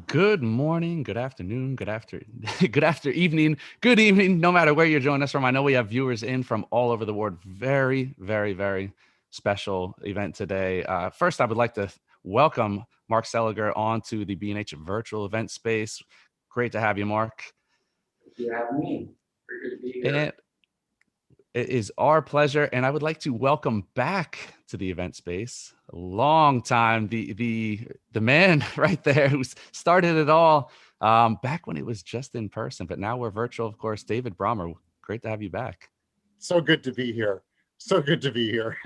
Good morning, good afternoon, evening, good evening, no matter where you're joining us from. I know we have viewers in from all over the world. Very, very, very special event today. First, I would like to welcome Mark Seliger onto the B&H virtual event space. Great to have you, Mark. Thank you for having me. Very good to be here. And it is our pleasure, and I would like to welcome back to the event space, a long time, the man right there who started it all, back when it was just in person, but now we're virtual, of course. David Brommer, great to have you back. So good to be here. So good to be here.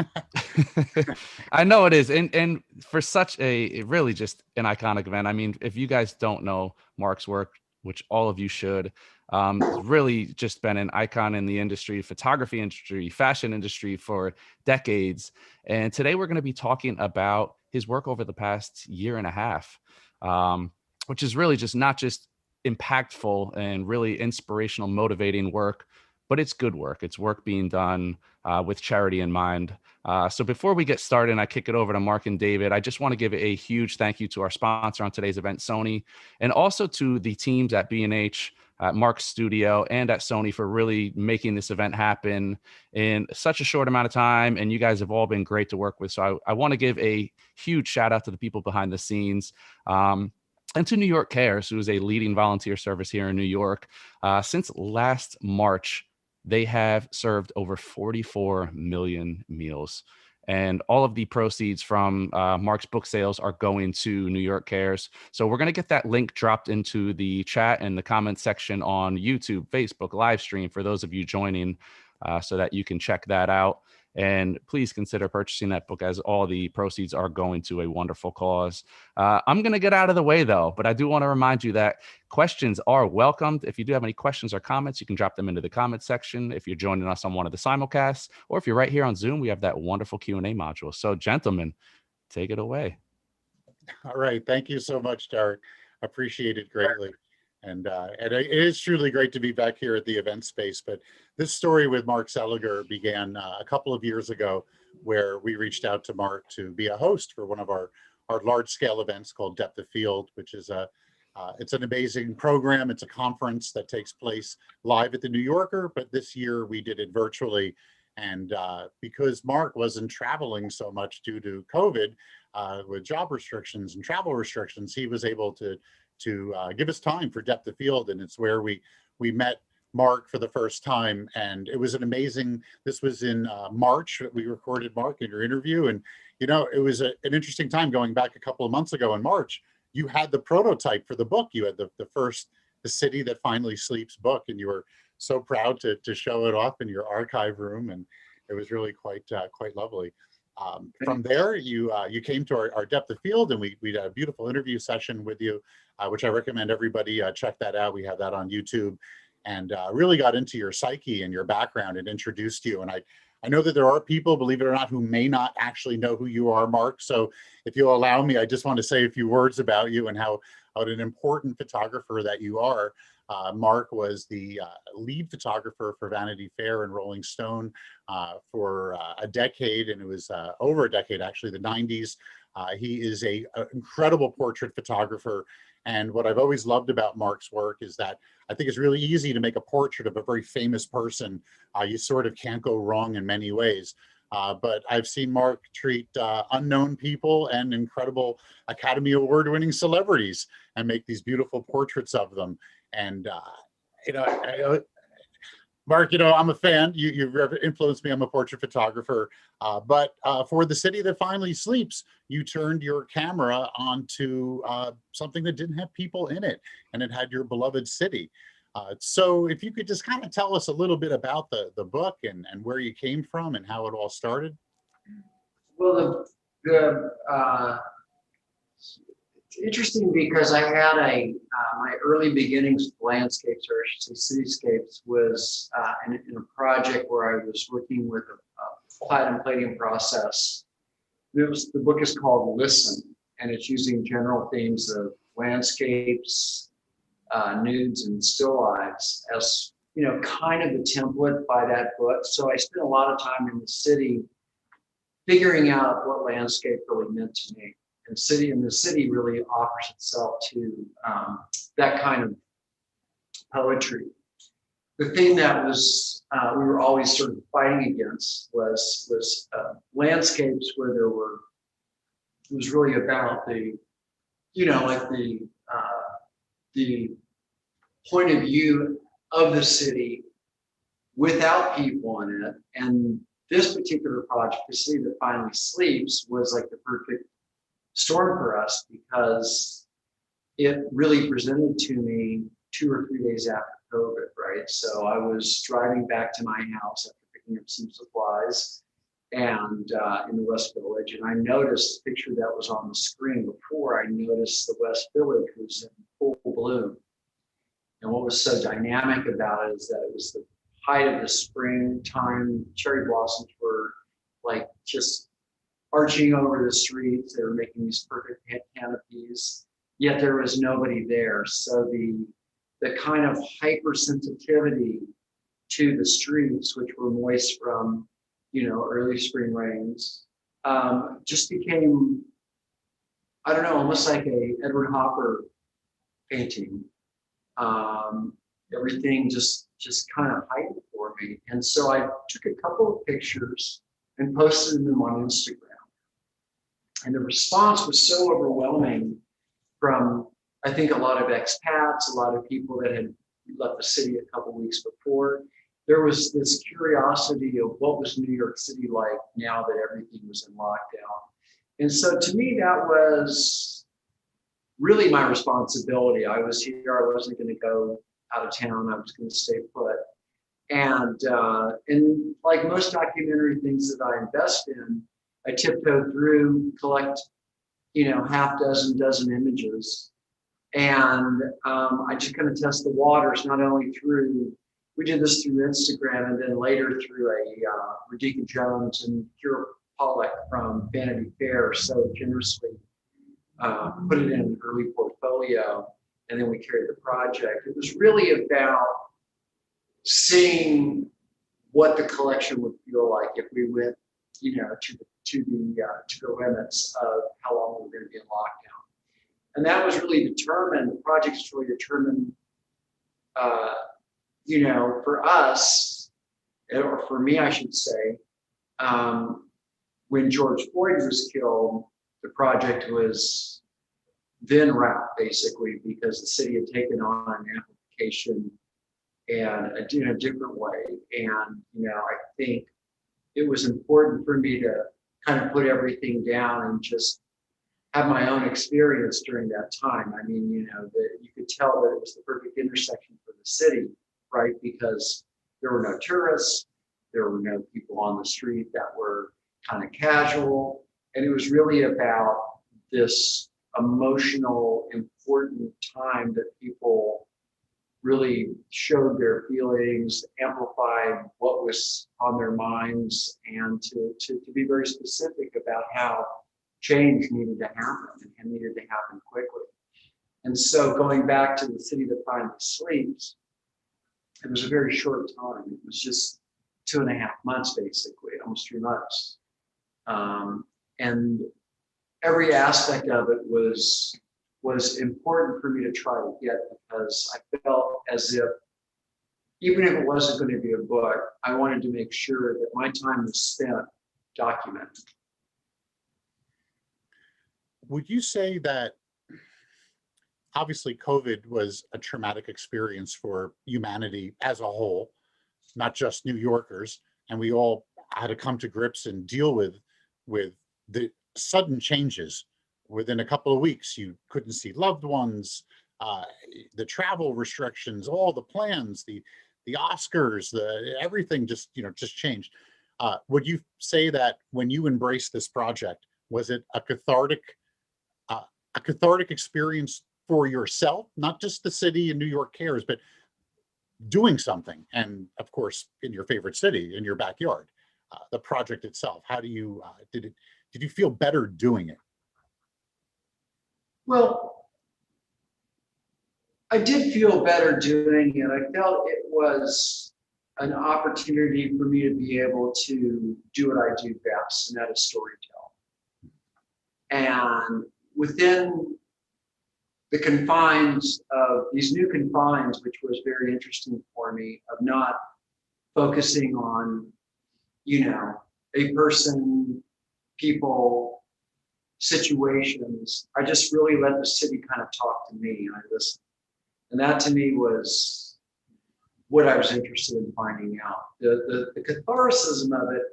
I know it is, and for such a really just an iconic event. I mean, if you guys don't know Mark's work, which all of you should, really just been an icon in the industry, photography industry, fashion industry for decades. And today we're going to be talking about his work over the past year and a half, which is really just not just impactful and really inspirational, motivating work, but it's good work. It's work being done with charity in mind. So before we get started and I kick it over to Mark and David, I just want to give a huge thank you to our sponsor on today's event, Sony, and also to the teams at B&H, at Mark's studio, and at Sony for really making this event happen in such a short amount of time. And you guys have all been great to work with. So I want to give a huge shout out to the people behind the scenes. And to New York Cares, who is a leading volunteer service here in New York. Since last March, they have served over 44 million meals. And all of the proceeds from Mark's book sales are going to New York Cares. So we're going to get that link dropped into the chat and the comment section on YouTube, Facebook, live stream for those of you joining, so that you can check that out. And please consider purchasing that book, as all the proceeds are going to a wonderful cause. I'm going to get out of the way, though, but I do want to remind you that questions are welcomed. If you do have any questions or comments, you can drop them into the comment section. If you're joining us on one of the simulcasts, or if you're right here on Zoom, we have that wonderful Q&A module. So, gentlemen, take it away. All right. Thank you so much, Derek. Appreciate it greatly. And it is truly great to be back here at the event space. But this story with Mark Seliger began a couple of years ago, where we reached out to Mark to be a host for one of our large-scale events called Depth of Field, which is it's an amazing program. It's a conference that takes place live at the New Yorker, but this year we did it virtually. And because Mark wasn't traveling so much due to COVID, with job restrictions and travel restrictions, he was able to give us time for Depth of Field, and it's where we met Mark for the first time. And it was an amazing, this was in March that we recorded Mark in your interview. And, you know, it was an interesting time going back a couple of months ago in March. You had the prototype for the book. You had the first, The City That Finally Sleeps book, and you were so proud to show it off in your archive room. And it was really quite lovely. From there, you came to our Depth of Field, and we had a beautiful interview session with you, which I recommend everybody check that out. We have that on YouTube, and really got into your psyche and your background and introduced you. And I know that there are people, believe it or not, who may not actually know who you are, Mark. So if you'll allow me, I just want to say a few words about you and how an important photographer that you are. Mark was the lead photographer for Vanity Fair and Rolling Stone for a decade, and it was over a decade, actually, the 90s. He is an incredible portrait photographer, and what I've always loved about Mark's work is that I think it's really easy to make a portrait of a very famous person. You sort of can't go wrong in many ways. But I've seen Mark treat unknown people and incredible Academy Award-winning celebrities and make these beautiful portraits of them. And, Mark, I'm a fan. You've influenced me. I'm a portrait photographer. But for The City That Finally Sleeps, you turned your camera onto something that didn't have people in it, and it had your beloved city. So if you could just kind of tell us a little bit about the book and where you came from and how it all started. Well, it's interesting because I had my early beginnings with landscapes, or I should say cityscapes, was in a project where I was working with a platinum plating process. The book is called Listen, and it's using general themes of landscapes, nudes, and still lives as, kind of the template by that book. So I spent a lot of time in the city figuring out what landscape really meant to me. and the city really offers itself to that kind of poetry. The thing that was we were always sort of fighting against was landscapes where there were, it was really about the, you know, like the point of view of the city without people in it. And this particular project, The City That Finally Sleeps, was like the perfect storm for us because it really presented to me 2 or 3 days after COVID, right? So I was driving back to my house after picking up some supplies and in the West Village, and I noticed the picture that was on the screen before. I noticed the West Village was in full bloom. And what was so dynamic about it is that it was the height of the springtime. Cherry blossoms were like just arching over the streets. They were making these perfect canopies, yet there was nobody there. So the kind of hypersensitivity to the streets, which were moist from, you know, early spring rains, just became, I don't know, almost like a Edward Hopper painting. Everything just kind of heightened for me. And so I took a couple of pictures and posted them on Instagram. And the response was so overwhelming from, I think, a lot of expats, a lot of people that had left the city a couple of weeks before. There was this curiosity of what was New York City like now that everything was in lockdown. And so to me, that was really my responsibility. I was here, I wasn't going to go out of town, I was going to stay put. And like most documentary things that I invest in, I tiptoed through, collect, you know, half dozen images. And I just kind of test the waters, not only through, we did this through Instagram and then later through a Radhika Jones and Kira Pollack from Vanity Fair so generously put it in an early portfolio, and then we carried the project. It was really about seeing what the collection would feel like if we went, you know, to the limits of how long we were going to be in lockdown. And that was really determined, the project is really determined, you know, for us, or for me, I should say, when George Floyd was killed, the project was then wrapped basically because the city had taken on an amplification and in a different way. And, you know, I think it was important for me to kind of put everything down and just have my own experience during that time. I mean, you know, you could tell that it was the perfect intersection for the city, right? Because there were no tourists, there were no people on the street that were kind of casual. And it was really about this emotional, important time that people really showed their feelings, amplified what was on their minds, and to be very specific about how change needed to happen and needed to happen quickly. And so going back to The City That Finally Sleeps, it was a very short time. It was just 2.5 months, basically, almost 3 months. And every aspect of it was important for me to try to get, because I felt as if, even if it wasn't going to be a book, I wanted to make sure that my time was spent documenting. Would you say that obviously COVID was a traumatic experience for humanity as a whole, not just New Yorkers, and we all had to come to grips and deal with the sudden changes within a couple of weeks? You couldn't see loved ones, the travel restrictions, all the plans, the Oscars, everything just changed. Would you say that when you embraced this project, was it a cathartic experience for yourself, not just the city and New York cares, but doing something, and of course in your favorite city, in your backyard, the project itself? How do you did you feel better doing it? Well, I did feel better doing it. I felt it was an opportunity for me to be able to do what I do best, and that is storytelling. And within the confines of these new confines, which was very interesting for me, of not focusing on, you know, a person, people, situations. I just really let the city kind of talk to me, and I listened. And that to me was what I was interested in finding out. The catharticism of it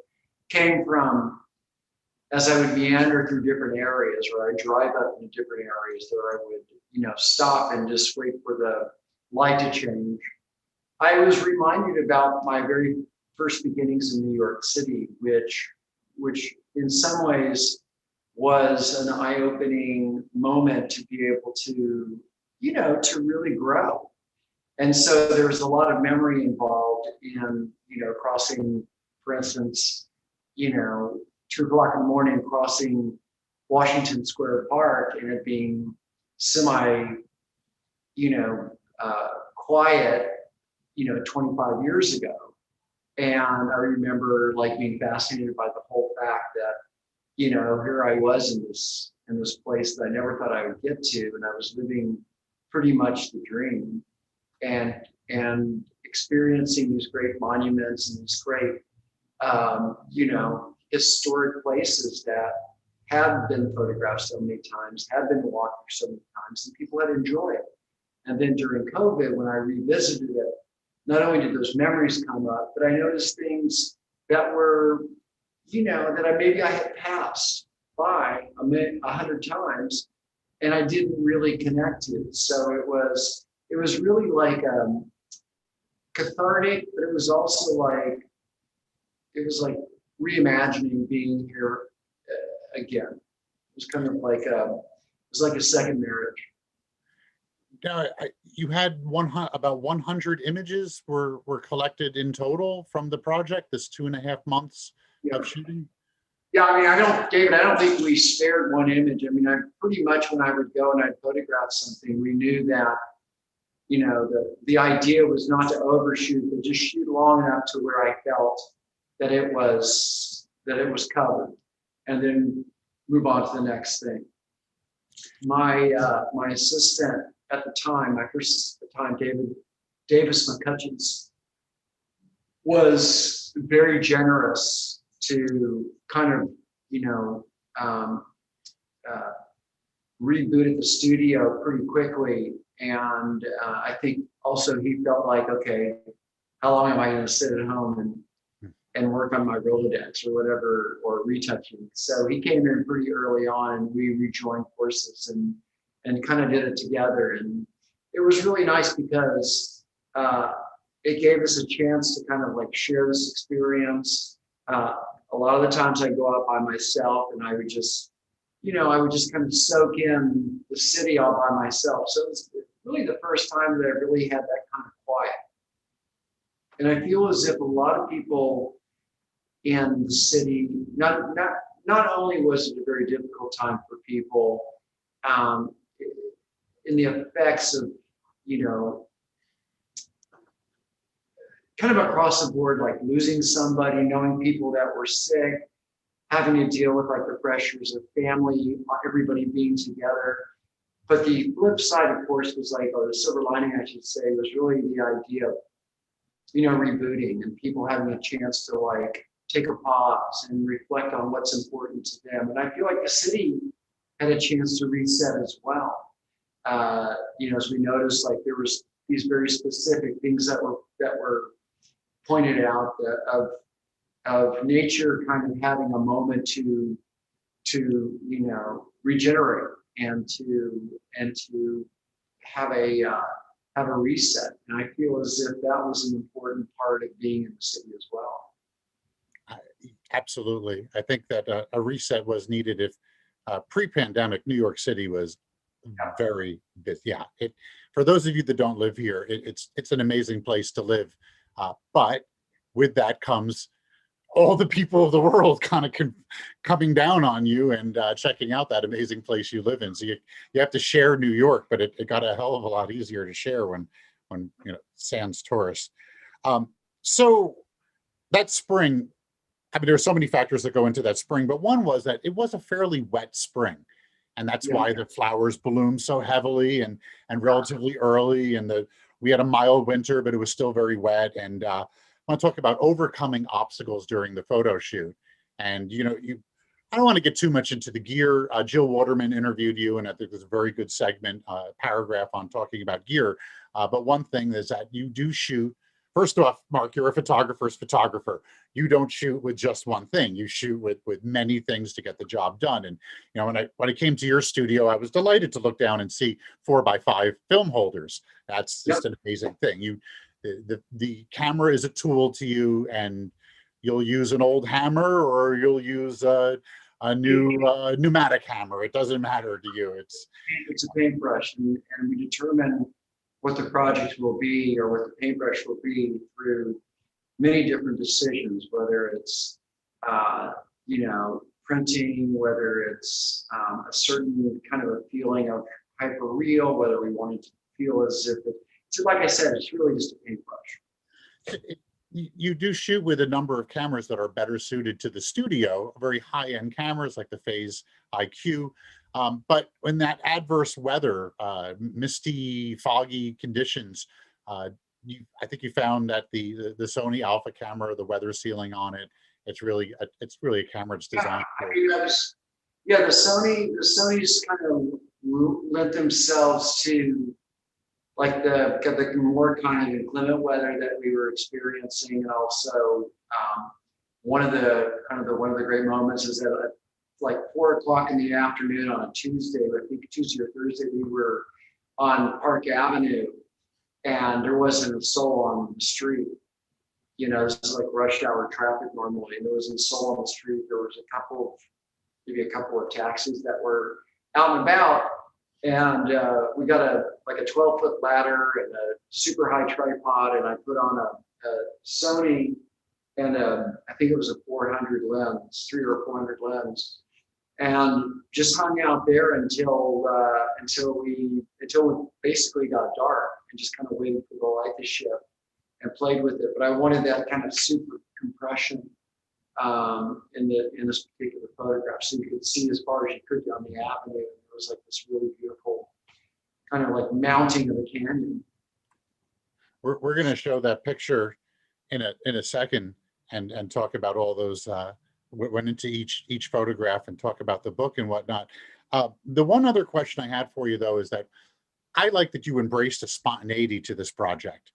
came from, as I would meander through different areas, or I'd drive up into different areas, or I would, you know, stop and just wait for the light to change. I was reminded about my very first beginnings in New York City, which in some ways was an eye-opening moment to be able to, you know, to really grow. And so there was a lot of memory involved in, you know, crossing, for instance, you know, 2 o'clock in the morning, crossing Washington Square Park and it being semi, you know, quiet, you know, 25 years ago. And I remember like being fascinated by the whole fact that, you know, here I was in this place that I never thought I would get to, and I was living pretty much the dream, and experiencing these great monuments and these great, you know, historic places that had been photographed so many times, had been walked through so many times, and people had enjoyed. And then during COVID, when I revisited it, not only did those memories come up, but I noticed things that were, you know, that I had passed by 100 times, and I didn't really connect to. So it was really like cathartic, but it was also like, it was like reimagining being here again. It was kind of like it was like a second marriage. You had about 100 images were collected in total from the project, this 2.5 months of shooting? Yeah, I mean, David, I don't think we spared one image. I mean, I pretty much, when I would go and I'd photograph something, we knew that, you know, the idea was not to overshoot, but just shoot long enough to where I felt that it was covered, and then move on to the next thing. My assistant at the time, Davis McCutcheons, was very generous to kind of, you know, rebooted the studio pretty quickly. And I think also he felt like, okay, how long am I going to sit at home and work on my Rolodex or whatever, or retouching? So he came in pretty early on, and we rejoined forces and kind of did it together. And it was really nice because it gave us a chance to kind of like share this experience. A lot of the times I go out by myself, and I would just, you know, kind of soak in the city all by myself. So it's really the first time that I really had that kind of quiet. And I feel as if a lot of people in the city, not only was it a very difficult time for people, in the effects of, you know, kind of across the board, like losing somebody, knowing people that were sick, having to deal with like the pressures of family, everybody being together. But the flip side, of course, was like, or the silver lining, I should say, was really the idea of, you know, rebooting and people having a chance to like take a pause and reflect on what's important to them. And I feel like the city had a chance to reset as well. You know, as we noticed, like there was these very specific things that were pointed out of nature kind of having a moment to you know, regenerate and to have a reset. And I feel as if that was an important part of being in the city as well. Absolutely. I think that a reset was needed. If pre-pandemic, New York City was very busy. Yeah, for those of you that don't live here, it's an amazing place to live. But with that comes all the people of the world kind of coming down on you and checking out that amazing place you live in. So you have to share New York, but it got a hell of a lot easier to share when you know, sans tourists. So that spring, I mean, there are so many factors that go into that spring, but one was that it was a fairly wet spring. And that's Yeah. why the flowers bloom so heavily and relatively early. And we had a mild winter, but it was still very wet. And I want to talk about overcoming obstacles during the photo shoot. And I don't want to get too much into the gear. Jill Waterman interviewed you, and I think there's a very good segment, paragraph on talking about gear. But one thing is that you do shoot. First off, Mark, you're a photographer's photographer. You don't shoot with just one thing. You shoot with many things to get the job done. And when I came to your studio, I was delighted to look down and see 4x5 film holders. That's just an amazing thing. The camera is a tool to you, and you'll use an old hammer or you'll use a new pneumatic hammer. It doesn't matter to you. It's a paintbrush, and we determine what the project will be or what the paintbrush will be through many different decisions, whether it's printing, whether it's a certain kind of a feeling of hyper real, whether we want it to feel as if it's like I said, it's really just a paintbrush. You do shoot with a number of cameras that are better suited to the studio, very high-end cameras like the Phase IQ. But when that adverse weather, misty, foggy conditions, I think you found that the Sony Alpha camera, the weather sealing on it, it's really a camera that's designed for. The Sony's kind of lent themselves to like the more kind of inclement weather that we were experiencing, and also one of the great moments is that at like 4 o'clock in the afternoon on a Tuesday, I think Tuesday or Thursday, we were on Park Avenue, and there wasn't a soul on the street. This is like rush hour traffic normally, and there wasn't a soul on the street. There was maybe a couple of taxis that were out and about. And we got a 12-foot ladder and a super high tripod, and I put on a Sony and I think it was a 400 lens, 300 or 400 lens, and just hung out there until we basically got dark, and just kind of waited for the light to shift and played with it. But I wanted that kind of super compression in this particular photograph, so you could see as far as you could on the avenue. It was like this really beautiful kind of like mounting of a canyon. We're going to show that picture in a second and talk about all those went into each photograph and talk about the book and whatnot. The one other question I had for you though is that I like that you embraced a spontaneity to this project.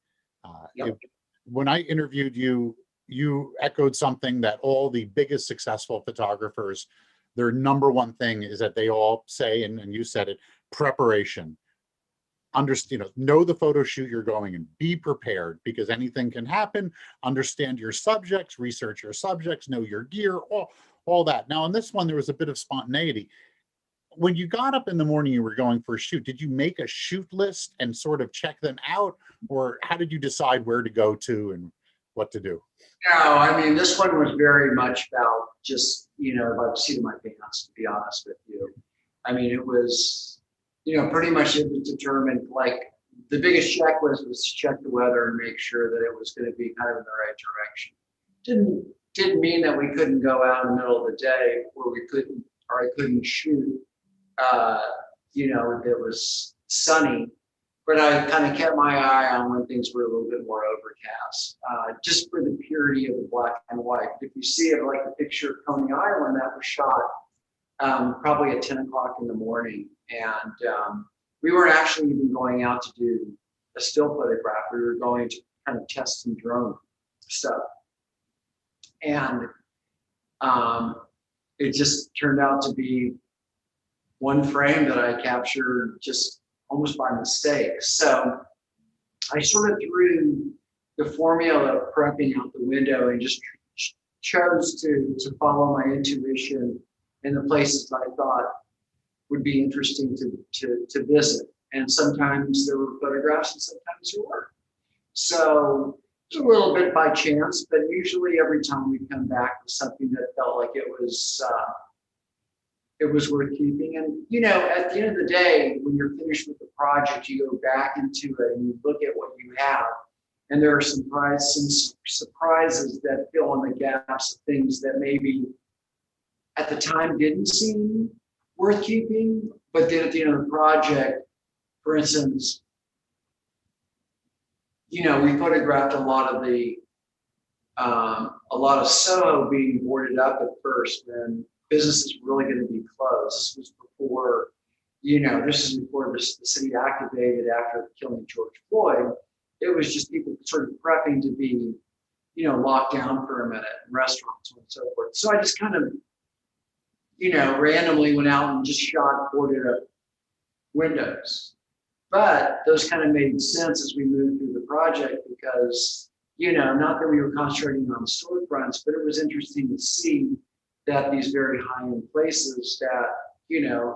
Yep. When I interviewed you, you echoed something that all the biggest successful photographers, their number one thing is that they all say, and you said it, preparation. Know the photo shoot you're going and be prepared, because anything can happen. Understand your subjects, research your subjects, know your gear, all that. Now, on this one, there was a bit of spontaneity. When you got up in the morning, you were going for a shoot, did you make a shoot list and sort of check them out? Or how did you decide where to go to and what to do? No, I mean, this one was very much about just, about the seat of my pants, to be honest with you. I mean, it was, pretty much it was determined, like the biggest checklist was to check the weather and make sure that it was going to be kind of in the right direction. Didn't mean that we couldn't go out in the middle of the day where I couldn't shoot, if it was sunny. But I kind of kept my eye on when things were a little bit more overcast, just for the purity of the black and white. If you see it, like the picture of Coney Island that was shot probably at 10 o'clock in the morning. And we weren't actually even going out to do a still photograph. We were going to kind of test some drone stuff. And it just turned out to be one frame that I captured just almost by mistake. So I sort of threw the formula of prepping out the window and just chose to follow my intuition in the places that I thought would be interesting to visit. And sometimes there were photographs and sometimes there weren't. So it's a little bit by chance, but usually every time we come back with something that felt like it was worth keeping. And, at the end of the day, when you're finished with the project, you go back into it and you look at what you have And there are some surprises that fill in the gaps of things that maybe at the time didn't seem worth keeping, but then at the end of the project, for instance, we photographed a lot of Soho being boarded up at first, and businesses were really going to be closed. This was before, this is before the city activated after the killing of George Floyd. It was just people sort of prepping to be, locked down for a minute, and restaurants and so forth. So I just kind of, randomly went out and just shot boarded up windows. But those kind of made sense as we moved through the project because, not that we were concentrating on storefronts, but it was interesting to see that these very high-end places that,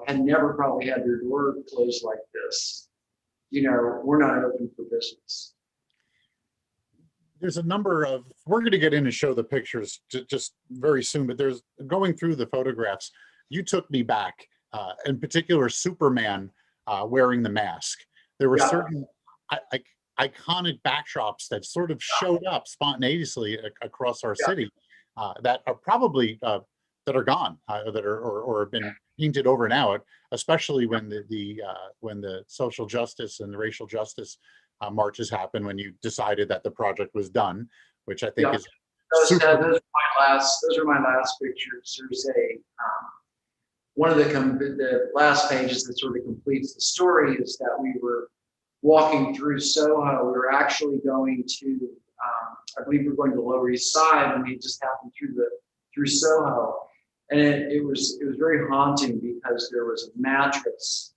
had never probably had their door closed like this, were not open for business. There's a number of, we're going to get in and show the pictures just very soon, but there's going through the photographs, you took me back, in particular, Superman wearing the mask. There were certain iconic backdrops that sort of showed up spontaneously across our city that are probably, that are gone, that are, or have been painted over now, especially when the social justice and the racial justice marches happened, when you decided that the project was done, which I think is those are my last pictures. There's one of the last pages that sort of completes the story is that we were walking through Soho. We were actually going to, I believe we were going to the Lower East Side, and we just happened through Soho, and it was very haunting because there was a mattress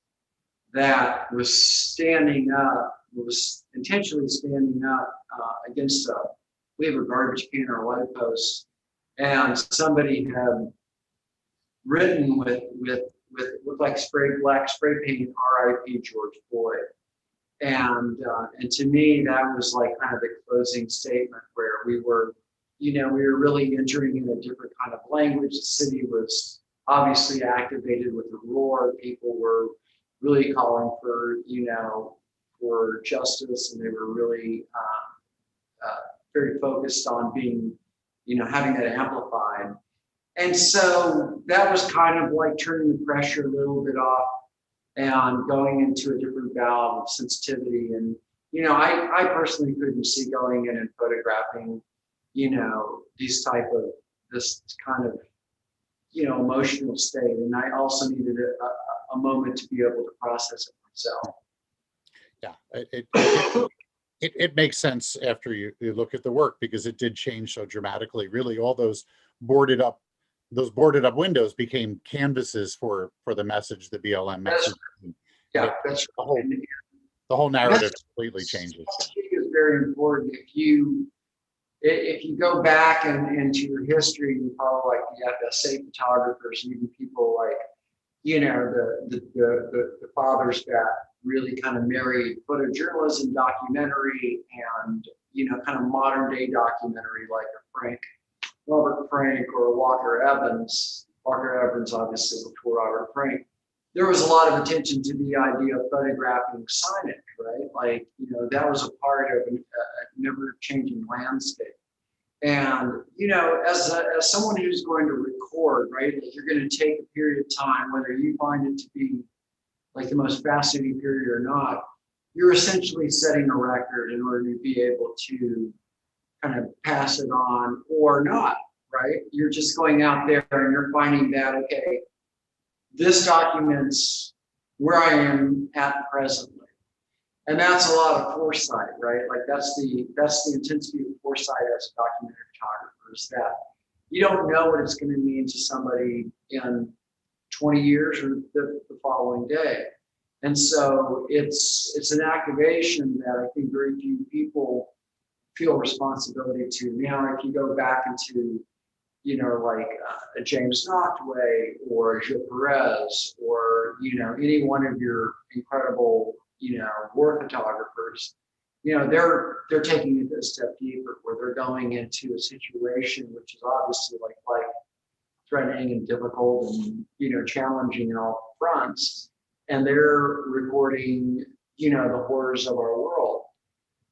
that was standing up. It was intentionally standing up against a garbage can or a light post, and somebody had written with looked like black spray paint, R.I.P. George Floyd, and to me that was like kind of the closing statement where we were really entering in a different kind of language. The city was obviously activated with a roar. People were really calling for for justice, and they were really very focused on being, having that amplified. And so that was kind of like turning the pressure a little bit off and going into a different valve of sensitivity. And, I personally couldn't see going in and photographing, this kind of, emotional state. And I also needed a moment to be able to process it myself. Yeah, it makes sense after you look at the work, because it did change so dramatically. Really, all those boarded up windows became canvases for the message, the BLM message. That's the whole narrative completely changes. I think is very important. If you go back into your history, you follow like the essay photographers, and even people like the fathers that really kind of married photojournalism, documentary, and kind of modern day documentary, like Robert Frank or Walker Evans. Walker Evans, obviously, before Robert Frank. There was a lot of attention to the idea of photographing signage, right? Like, that was a part of a never-changing landscape. And, as someone who's going to record, right, like you're going to take a period of time, whether you find it to be like the most fascinating period or not, you're essentially setting a record in order to be able to kind of pass it on or not, right? You're just going out there and you're finding that, okay, this documents where I am at presently. And that's a lot of foresight, right? Like that's the intensity of foresight as a documentary photographer, is that you don't know what it's going to mean to somebody in 20 years or the following day. And so it's an activation that I think very few people feel responsibility to. Now, if you go back into, like a James Nachtwey or a Gilles Perez or, any one of your incredible, war photographers, they're taking it a step deeper, where they're going into a situation which is obviously like threatening and difficult and, challenging on all fronts. And they're recording, the horrors of our world.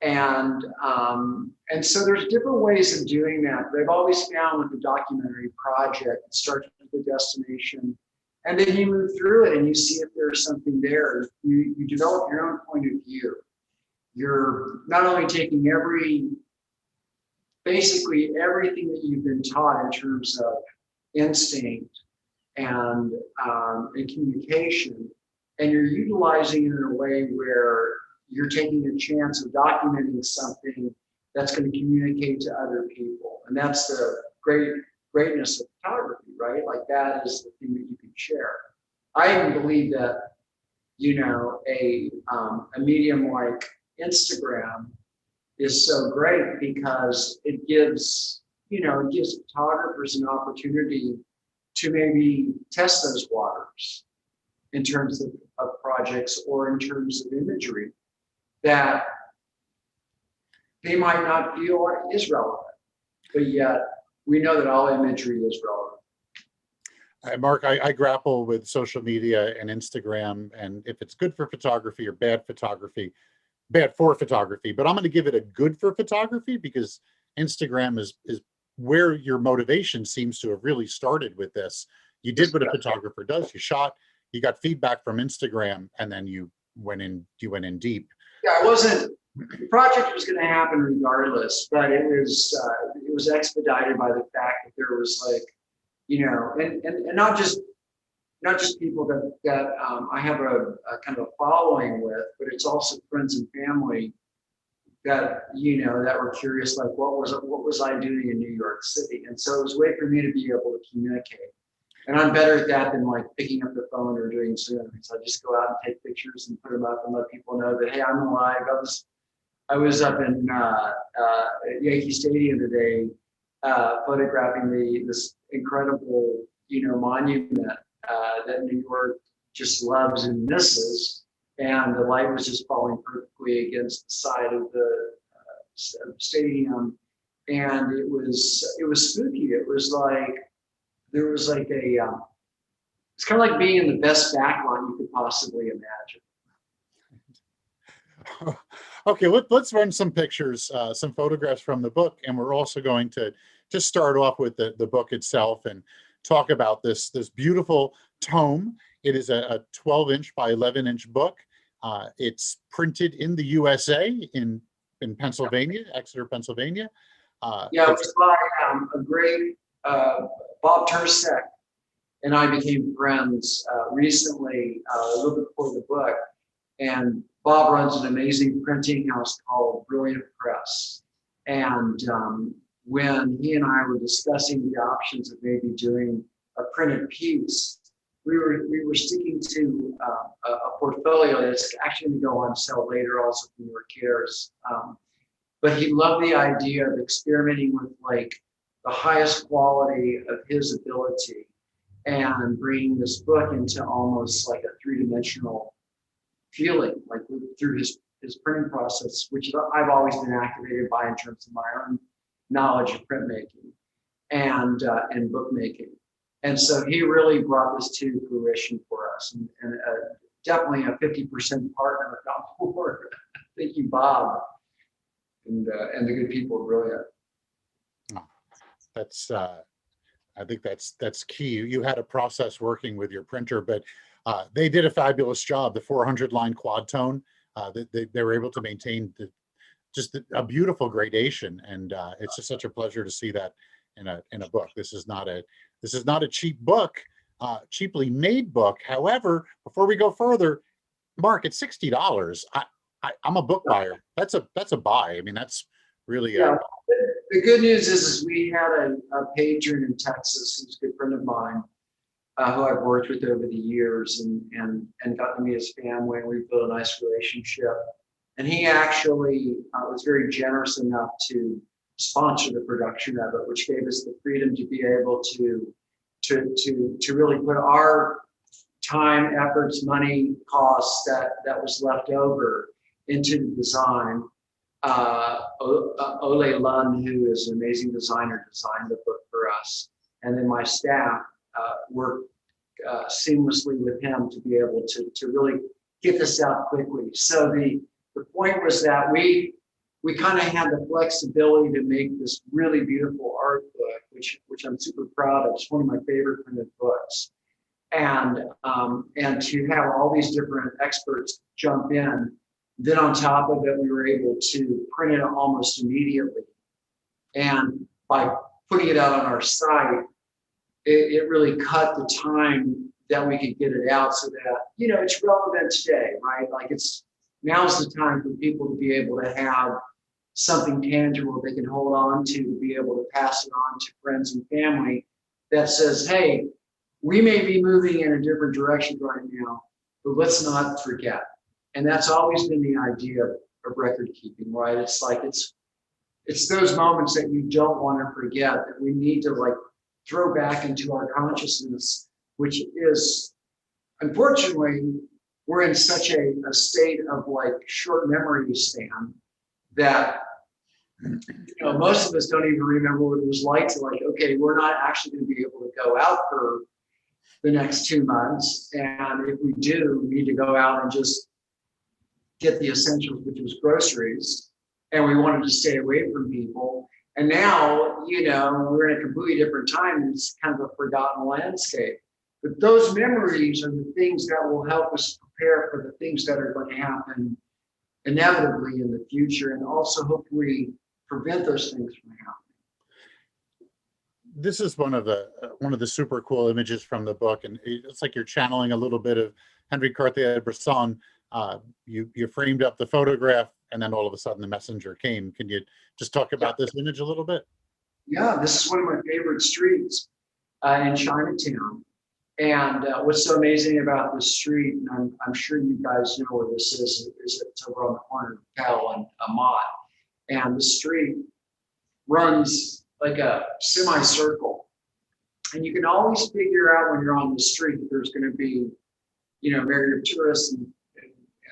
And so there's different ways of doing that. But I've always found with the documentary project, it starts with the destination, and then you move through it and you see if there's something there. You develop your own point of view. You're not only taking basically everything that you've been taught in terms of instinct and communication, and you're utilizing it in a way where you're taking a chance of documenting something that's going to communicate to other people. And that's the greatness of photography, right? Like that is the thing that you can share. I even believe that, a medium like Instagram is so great because it gives photographers an opportunity to maybe test those waters in terms of projects or in terms of imagery that they might not feel is relevant, but yet we know that all imagery is relevant. Mark, I grapple with social media and Instagram, and if it's good for photography or bad for photography, but I'm going to give it a good for photography because Instagram is where your motivation seems to have really started with this. You did what a photographer does. You shot, you got feedback from Instagram, and then you went in deep. Yeah, the project was going to happen regardless, but it was expedited by the fact that there was and not just people that I have a kind of a following with, but it's also friends and family that that were curious, like what was I doing in New York City? And so it was a way for me to be able to communicate. And I'm better at that than like picking up the phone or doing Zoom. So I just go out and take pictures and put them up and let people know that, hey, I'm alive. I was up in Yankee Stadium today, photographing this incredible monument that New York just loves and misses. And the light was just falling perfectly against the side of the stadium, and it was spooky. It was like there was like it's kind of like being in the best backlight you could possibly imagine. Okay, let's run some pictures, some photographs from the book, and we're also going to just start off with the book itself and talk about this beautiful tome. It is a 12-inch by 11-inch book. It's printed in the USA in Pennsylvania, Exeter, Pennsylvania. It was by a great Bob Tursek, and I became friends recently, a little bit before the book. And Bob runs an amazing printing house called Brilliant Press. And when he and I were discussing the options of maybe doing a printed piece, we were sticking to a portfolio that's actually going to go on sale later, also from New York Cares. But he loved the idea of experimenting with like the highest quality of his ability and bringing this book into almost like a three-dimensional feeling, like through his printing process, which I've always been activated by in terms of my own knowledge of printmaking and bookmaking. And so he really brought this to fruition for us, and definitely a 50% partner, if not more. Thank you, Bob, and the good people of Brilliant. That's I think that's key. You had a process working with your printer, but they did a fabulous job. The 400-line quad tone, they were able to maintain just a beautiful gradation, and it's just such a pleasure to see that in a book. This is not a cheap book, cheaply made book. However, before we go further, Mark, at $60, I'm a book buyer. That's a buy. I mean, that's really The good news is we had a patron in Texas who's a good friend of mine, who I've worked with over the years and got to meet his family, and we built a nice relationship. And he actually was very generous enough to sponsor the production of it, which gave us the freedom to be able to really put our time, efforts, money, costs that was left over into the design. Ole Lund, who is an amazing designer, designed the book for us. And then my staff worked seamlessly with him to be able to really get this out quickly. So the point was that we we kind of had the flexibility to make this really beautiful art book, which I'm super proud of. It's one of my favorite printed books. And to have all these different experts jump in. Then on top of it, we were able to print it almost immediately. And by putting it out on our site, it really cut the time that we could get it out so that, it's relevant today, right? Like now's the time for people to be able to have something tangible they can hold on to be able to pass it on to friends and family that says, hey, we may be moving in a different direction right now, but let's not forget. And that's always been the idea of record keeping, right? It's like, it's those moments that you don't want to forget that we need to like throw back into our consciousness, which is, unfortunately, we're in such a state of like short memory span that, most of us don't even remember what it was like to like, okay, we're not actually going to be able to go out for the next 2 months. And if we do, we need to go out and just get the essentials, which was groceries. And we wanted to stay away from people. And now, we're in a completely different time. And it's kind of a forgotten landscape. But those memories are the things that will help us prepare for the things that are going to happen inevitably in the future, and also hopefully prevent those things from happening. This is one of the super cool images from the book, and it's like you're channeling a little bit of Henry Cartier-Bresson. You framed up the photograph, and then all of a sudden the messenger came. Can you just talk about this image a little bit? Yeah, this is one of my favorite streets in Chinatown. And what's so amazing about this street, and I'm sure you guys know where this is it's over on the corner of Cal and Amat. And the street runs like a semicircle. And you can always figure out when you're on the street that there's going to be, myriad of tourists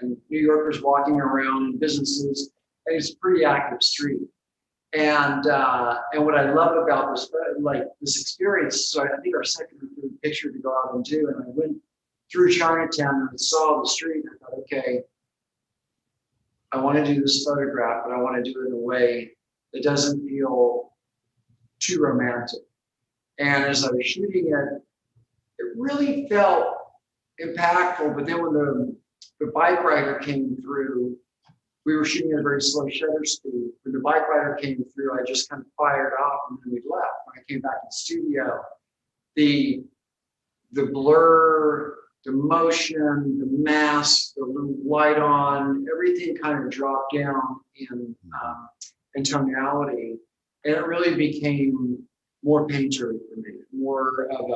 and New Yorkers walking around and businesses. And it's a pretty active street. And what I love about this experience, so I think our second or third picture to go out and do, and I went through Chinatown and I saw the street and I thought, okay, I want to do this photograph, but I want to do it in a way that doesn't feel too romantic. And as I was shooting it, it really felt impactful. But then when the bike rider came through, we were shooting at a very slow shutter speed. When the bike rider came through, I just kind of fired off and then we left. When I came back to the studio, the blur, the motion, the mask, the light on, everything kind of dropped down in tonality. And it really became more painterly for me, more of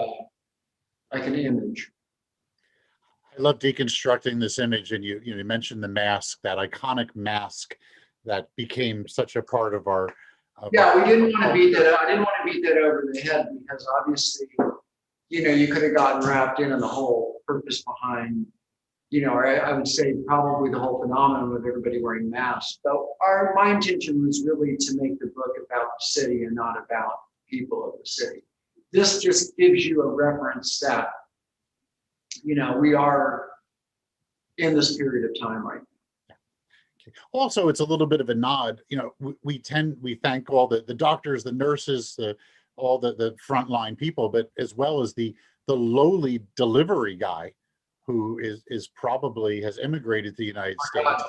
like an image. I love deconstructing this image, and you mentioned the mask, that iconic mask that became such a part of our. Yeah, we didn't want to beat that. I didn't want to beat that over the head because obviously, you could have gotten wrapped in the whole purpose behind, or I would say probably the whole phenomenon of everybody wearing masks. So my intention was really to make the book about the city and not about people of the city. This just gives you a reference that, we are in this period of time right now. Also, it's a little bit of a nod. We thank all the doctors, the nurses, all the frontline people, but as well as the lowly delivery guy who is probably has immigrated to the United States.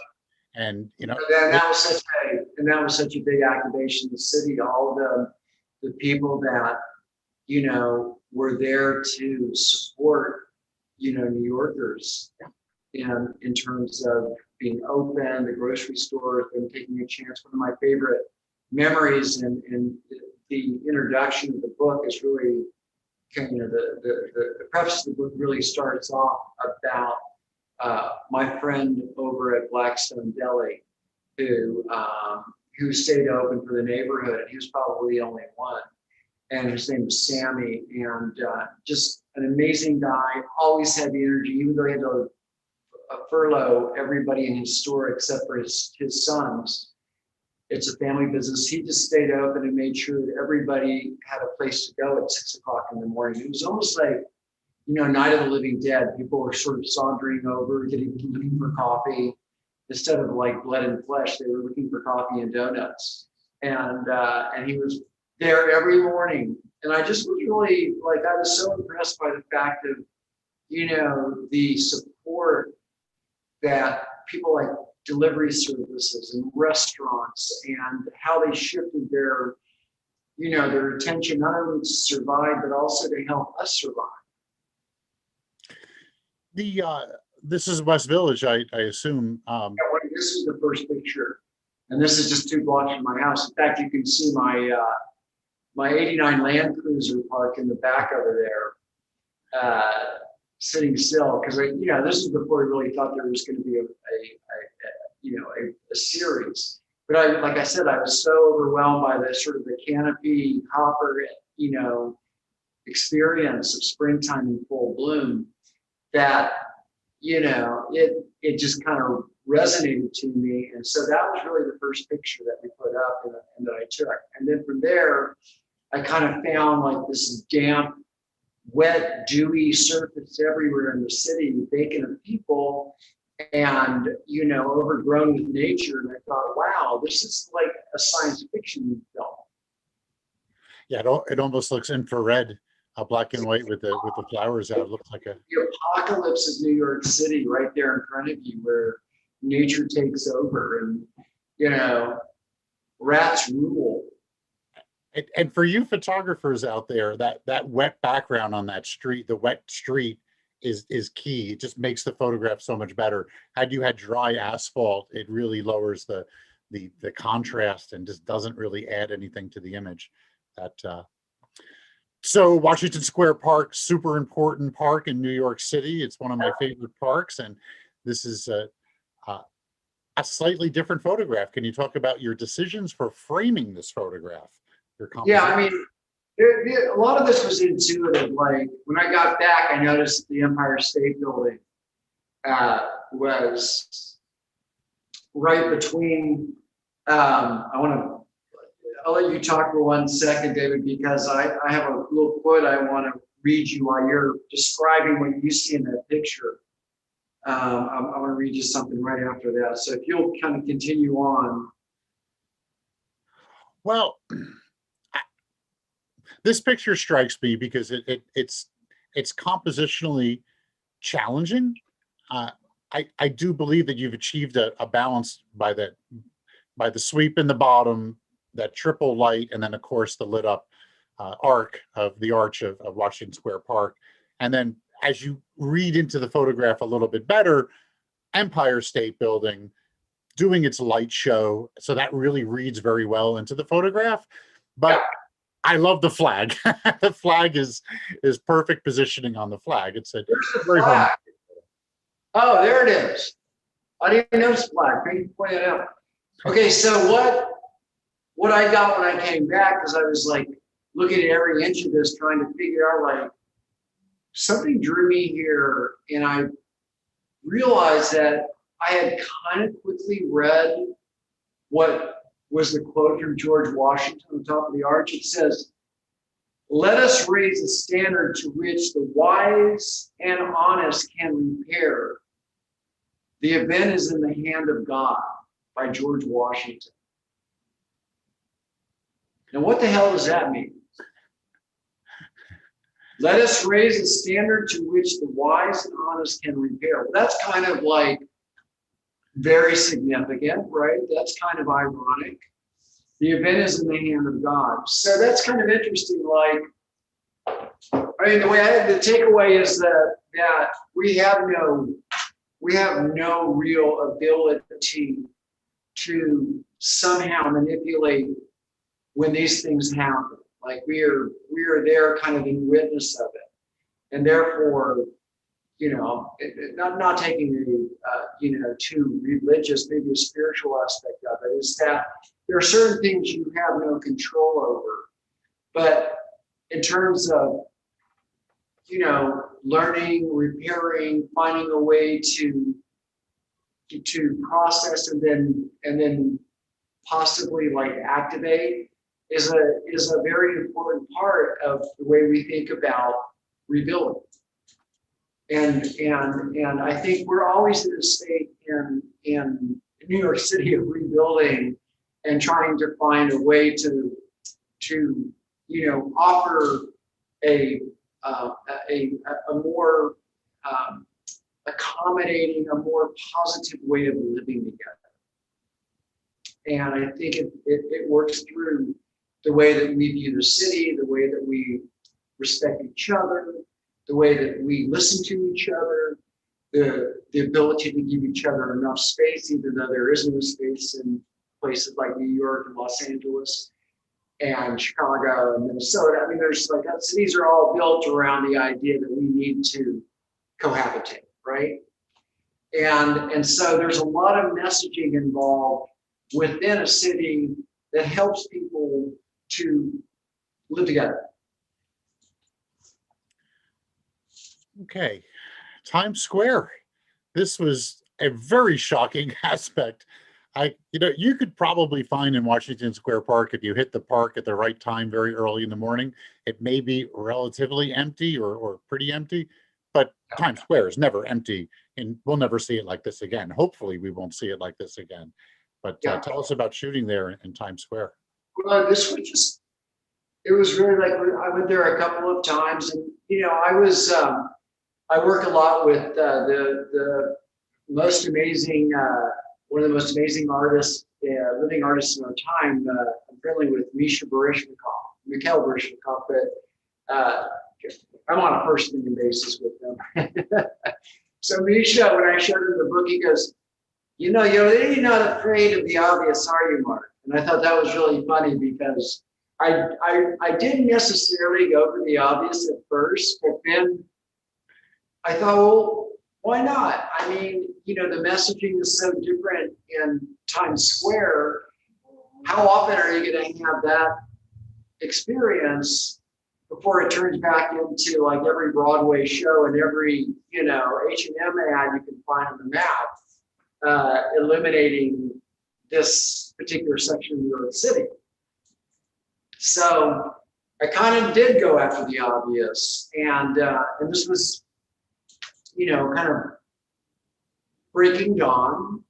And that was such a big activation in the city. All the people that were there to support New Yorkers in terms of being open, the grocery stores, and taking a chance. One of my favorite memories in the introduction of the book is really the preface of the book really starts off about my friend over at Blackstone Deli who stayed open for the neighborhood. He was probably the only one. And his name was Sammy, and just an amazing guy, always had the energy, even though he had to furlough everybody in his store except for his sons. It's a family business. He just stayed open and made sure that everybody had a place to go at 6 o'clock in the morning. It was almost like, Night of the Living Dead. People were sort of sauntering over, looking for coffee. instead of like blood and flesh, they were looking for coffee and donuts. And he was there every morning. And I just was really like, I was so impressed by the fact of, you know, the support that people like delivery services and restaurants and how they shifted their, you know, their attention not only to survive, but also to help us survive. The this is West Village, I assume. This is the first picture, and this is just 2 blocks from my house. In fact, you can see my '89 Land Cruiser parked in the back over there, sitting still. Because you know, this is before I really thought there was going to be a series. But like I said, I was so overwhelmed by the sort of the canopy hopper, you know, experience of springtime in full bloom that, you know, it just kind of resonated to me. And so that was really the first picture that we put up and that I took. And then from there, I kind of found like this damp, wet, dewy surface everywhere in the city, vacant of people and, you know, overgrown with nature. And I thought, wow, this is like a science fiction film. Yeah, it almost looks infrared, black and white with the flowers out. It looks like a... The apocalypse is New York City right there in front of you, where nature takes over and, you know, rats rule. And for you photographers out there, that wet background on that street, the wet street is key. It just makes the photograph so much better. Had you had dry asphalt, it really lowers the contrast and just doesn't really add anything to the image. So Washington Square Park, super important park in New York City. It's one of my favorite parks, and this is a slightly different photograph. Can you talk about your decisions for framing this photograph? Yeah, I mean, a lot of this was intuitive. Like when I got back, I noticed the Empire State Building was right between. I'll let you talk for 1 second, David, because I have a little quote I want to read you while you're describing what you see in that picture. I want to read you something right after that. So if you'll kind of continue on. Well, this picture strikes me because it's compositionally challenging. I do believe that you've achieved a balance by the sweep in the bottom, that triple light, and then of course the lit up arc of the arch of Washington Square Park. And then as you read into the photograph a little bit better, Empire State Building doing its light show. So that really reads very well into the photograph. But I love the flag. The flag is perfect positioning on the flag. It's a very flag. Oh, there it is. I didn't even notice the flag. Thank you for pointing it out. Okay, so what I got when I came back, because I was like looking at every inch of this, trying to figure out like something drew me here, and I realized that I had kind of quickly read what was the quote from George Washington on top of the arch. It says, "Let us raise a standard to which the wise and honest can repair. The event is in the hand of God," by George Washington. Now, what the hell does that mean? Let us raise a standard to which the wise and honest can repair. Well, that's kind of like very significant, right? That's kind of ironic. The event is in the hand of God. So that's kind of interesting. Like, I mean, the takeaway is that we have no real ability to somehow manipulate when these things happen. Like we are there kind of in witness of it. And therefore, you know, not taking a too religious, maybe a spiritual aspect of it, is that there are certain things you have no control over. But in terms of, you know, learning, repairing, finding a way to process and then possibly like activate is a very important part of the way we think about rebuilding. And I think we're always in a state in New York City of rebuilding and trying to find a way to offer a more accommodating, a more positive way of living together. And I think it works through the way that we view the city, the way that we respect each other, the way that we listen to each other, the ability to give each other enough space, even though there isn't a space in places like New York and Los Angeles and Chicago and Minnesota. I mean, there's like, cities are all built around the idea that we need to cohabitate, right? And so there's a lot of messaging involved within a city that helps people to live together. Okay, Times Square. This was a very shocking aspect. You could probably find in Washington Square Park, if you hit the park at the right time very early in the morning, it may be relatively empty or pretty empty, but Times Square is never empty, and we'll never see it like this again. Hopefully we won't see it like this again. But tell us about shooting there in Times Square. Well, this was just, it was really like, I went there a couple of times, and I work a lot with the most amazing, one of the most amazing artists, living artists in our time. I'm friendly with Mikhail Baryshnikov, but I'm on a first name basis with them. So Misha, when I showed him the book, he goes, you're not afraid of the obvious, are you, Mark? And I thought that was really funny because I didn't necessarily go for the obvious at first, but then I thought, well, why not? I mean, the messaging is so different in Times Square. How often are you going to have that experience before it turns back into like every Broadway show and every, H&M ad you can find on the map, illuminating this particular section of New York City? So I kind of did go after the obvious, and this was, kind of breaking dawn,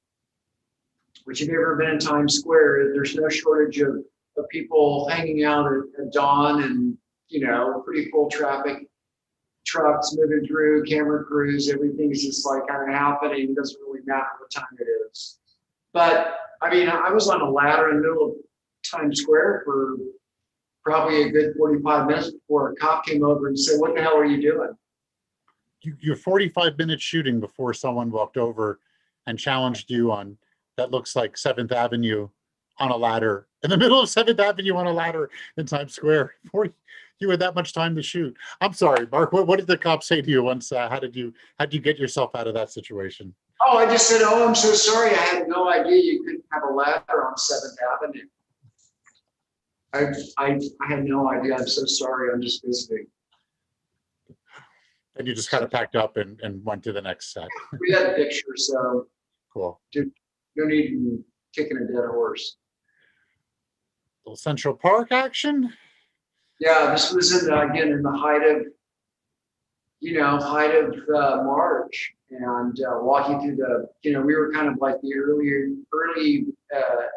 which if you've ever been in Times Square, there's no shortage of people hanging out at dawn, and, pretty full traffic, trucks moving through, camera crews, everything's just like kind of happening. It doesn't really matter what time it is. But I mean, I was on a ladder in the middle of Times Square for probably a good 45 minutes before a cop came over and said, "What the hell are you doing?" You're 45 minutes shooting before someone walked over and challenged you on, that looks like 7th Avenue on a ladder, in the middle of 7th Avenue on a ladder in Times Square. You had that much time to shoot. I'm sorry, Mark, what did the cop say to you once? How did you get yourself out of that situation? Oh, I just said, "Oh, I'm so sorry. I had no idea you couldn't have a ladder on 7th Avenue. I had no idea. I'm so sorry. I'm just visiting." And you just kind of packed up and went to the next set. We had a picture, so Cool. No need in kicking a dead horse. Little Central Park action. Yeah, this was again in the height of March, and walking through we were kind of like the early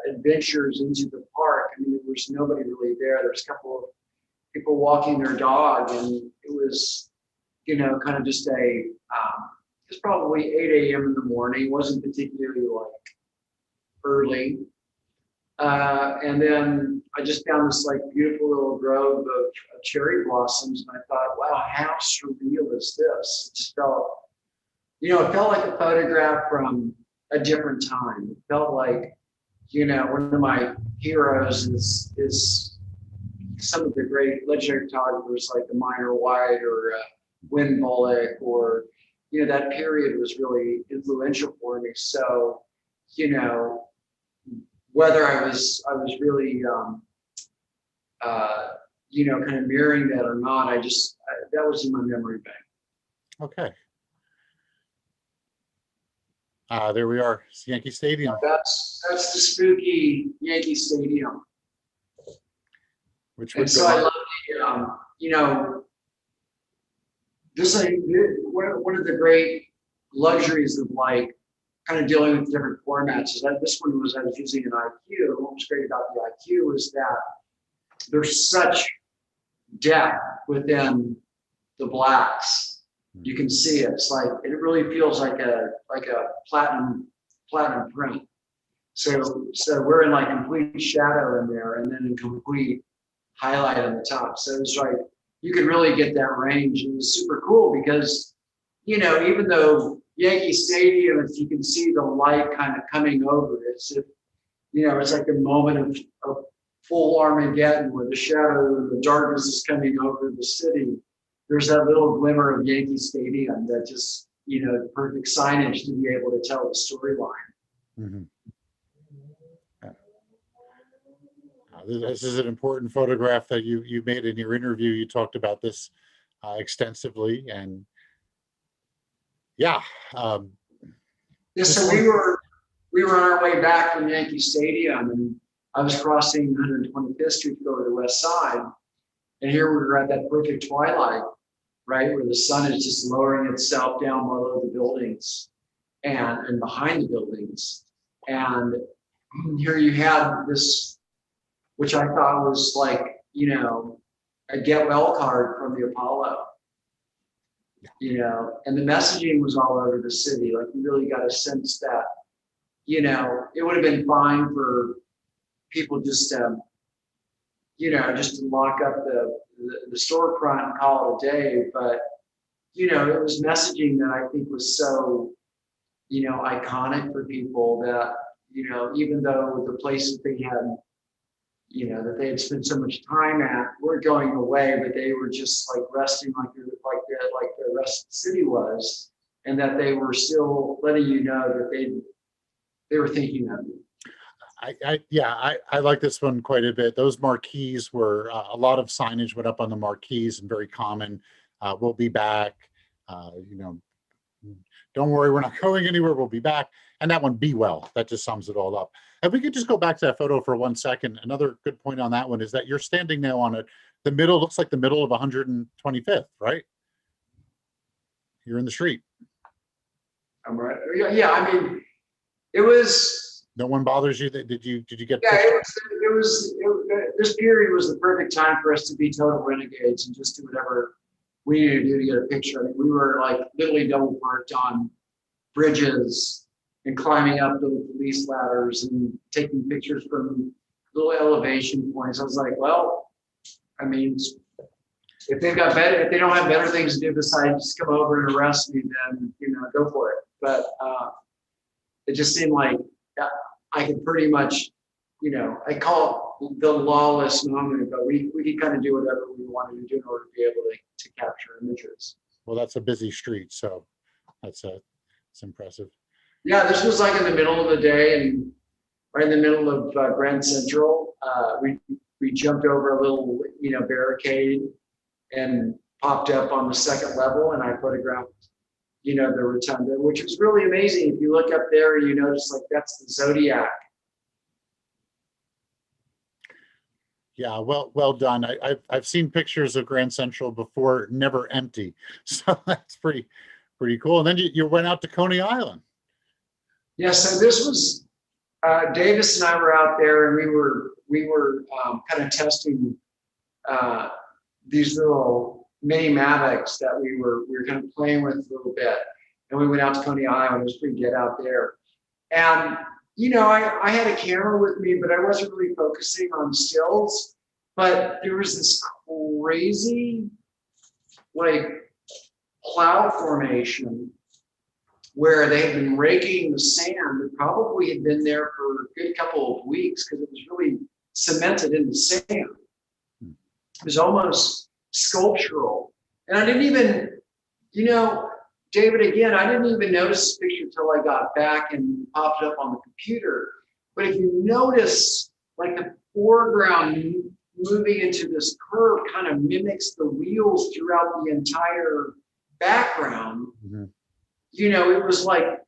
adventures into the park. I mean, there was nobody really there. There was a couple of people walking their dog, and it was, kind of just it was probably 8 a.m. in the morning. It wasn't particularly like early. And then I just found this like beautiful little grove of cherry blossoms, and I thought, wow, how surreal is this? It just felt, it felt like a photograph from a different time. It felt like, one of my heroes is some of the great legendary photographers like the Minor White or Wynn Bullock, or, that period was really influential for me. So, whether I was really, kind of mirroring that or not, that was in my memory bank. Okay. There we are, it's Yankee Stadium. That's the spooky Yankee Stadium. Which and so I love the, This like one of the great luxuries of like kind of dealing with different formats is that this one was I was using an IQ. What was great about the IQ is that there's such depth within the blacks. You can see it. It's like it really feels like a platinum print. So we're in like complete shadow in there, and then in complete highlight on the top. So it's like you could really get that range. And it was super cool because, you know, even though Yankee Stadium, if you can see the light kind of coming over, it's you know, it's like a moment of full Armageddon where the shadow and the darkness is coming over the city. There's that little glimmer of Yankee Stadium that just, you know, the perfect signage to be able to tell the storyline. Mm-hmm. This is an important photograph that you made in your interview. You talked about this extensively, and yeah. Yeah, so we were on our way back from Yankee Stadium, and I was crossing 125th Street to go to the west side, and here we were at that perfect twilight, right, where the sun is just lowering itself down below the buildings and behind the buildings, and here you had this, which I thought was like, you know, a get well card from the Apollo, you know, and the messaging was all over the city. Like you really got a sense that, you know, it would have been fine for people just, you know, just to lock up the storefront and call it a day. But, you know, it was messaging that I think was so, you know, iconic for people that, you know, even though the places they had, you know, that they had spent so much time at weren't going away, but they were just like resting like the rest of the city was, and that they were still letting you know that they were thinking of you. I like this one quite a bit. Those marquees were a lot of signage went up on the marquees and very common. We'll be back. You know, don't worry, we're not going anywhere. We'll be back. And that one, be well. That just sums it all up. If we could just go back to that photo for 1 second. Another good point on that one is that you're standing now on the middle, looks like the middle of 125th, right? You're in the street. I'm right. Yeah, I mean, it was. No one bothers you. Did you get? Yeah, this period was the perfect time for us to be total renegades and just do whatever we needed to do to get a picture. I mean, we were like literally double parked on bridges and climbing up little police ladders and taking pictures from little elevation points. I was like, well, I mean, if they don't have better things to do besides just come over and arrest me, then, you know, go for it. But it just seemed like I could pretty much, you know, I call it the lawless moment, but we could kind of do whatever we wanted to do in order to be able to capture images. Well, that's a busy street, so it's impressive. Yeah, this was like in the middle of the day and right in the middle of Grand Central. We jumped over a little, you know, barricade and popped up on the second level, and I photographed, you know, the rotunda, which was really amazing. If you look up there, you notice like that's the Zodiac. Yeah, well done. I've seen pictures of Grand Central before, never empty, so that's pretty cool. And then you went out to Coney Island. Yeah, so this was Davis and I were out there, and we were kind of testing these little mini Mavics that we were kind of playing with a little bit, and we went out to Coney Island. It was pretty good out there, and you know, I had a camera with me, but I wasn't really focusing on stills. But there was this crazy like cloud formation where they had been raking the sand. It probably had been there for a good couple of weeks because it was really cemented in the sand. It was almost sculptural. And I didn't even, you know, David, again, I didn't even notice the picture until I got back and popped it up on the computer. But if you notice, like the foreground moving into this curve kind of mimics the wheels throughout the entire background. Mm-hmm. You know, it was like,